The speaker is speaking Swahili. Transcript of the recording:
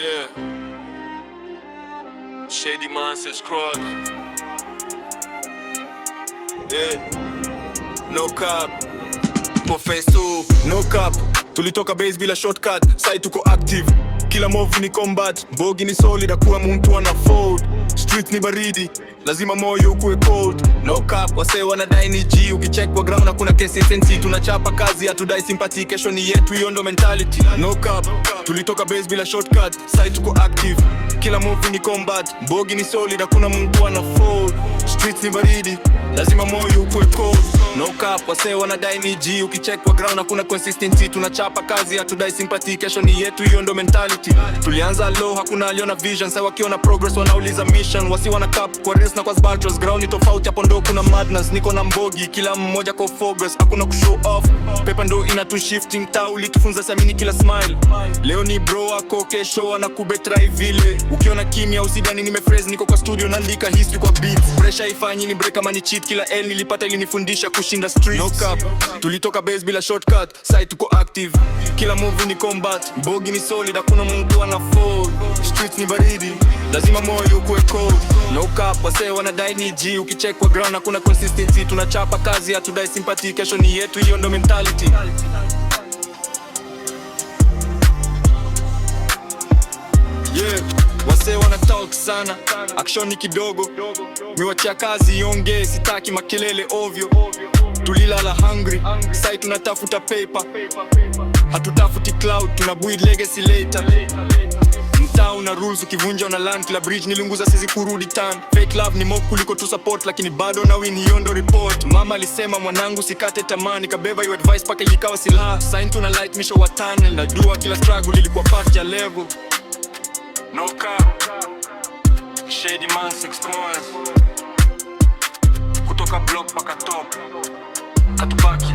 Yeah. Shady Monsters Cross. Yeah. No cap. Professor. No cap. Tulitoka base bila shortcut. Side tuko active. Kila move ni combat. Bogi ni solid, akuwa mtu ana fold. Street ni baridi, lazima moyo ukue cold. No cap, wase wanadai ni G. Ukicheck kwa ground hakuna consistency. Tunachapa kazi, hatudai sympathy. Kesho ni yetu, hiyo ndo mentality. No cap, tulitoka base bila shortcut. Side tuko active, kila move ni combat. Bogi ni solid, hakuna mtu ana fold. Street ni baridi, lazima moyo ukue cold. No cap, wase wanadai ni G. Ukicheck kwa ground hakuna consistency. Tunachapa kazi, hatudai sympathy. Kesho ni yetu, hiyo ndo mentality. Tulianza low, hakuna aliona vision. Sasa wakiona progress wanauliza mission. Wasi wana cap kwa race na kwa sbaltros. Ground ni tofauti, hapo ndo kuna madness. Niko na mbogi, kila mmoja kwa focus. Hakuna kushow off, paper ndo inatu shifting. Tauli tufunza samini kila smile. Leo ni bro ako, kesho anakubetray vile. Ukiona kimya usidhani nimephrase. Niko kwa studio naandika history kwa beats. Pressure ifanyi ni break kama ni cheat. Kila L nilipata ilinifundisha kushinda streets. No cap, tulitoka base bila shortcut. Side tuko active, kila move ni combat. Bogi ni solid, hakuna mtu ana fold. Streets ni baridi, lazima moyo ukue cold. No cap, wase wanadai ni G. Ukicheck kwa ground hakuna consistency. Tunachapa kazi, hatudai sympathy. Kesho ni yetu, hiyo ndo mentality. Yeah, wase wana talk sana, action ni kidogo. Miwachia kazi iongee, sitaki makelele ovyo. Tulilala hungry, sai tunatafuta paper. Hatutafuti cloud, tunabuild legacy later. Mtaa una rules, ukivunja una land. Kila bridge nilunguza sizi kurudi tan. Fake love ni mob kuliko tu support, lakini bado na win, hiyo ndo report. Mama alisema mwanangu sikate tamaa, nikabeba your advice paka ilikawa silaha. Sign tuna light misho wa tunnel, najua kila struggle ilikuwa part ya level. No cap, Shady Monsters Cross. Kutoka block paka top, hatubaki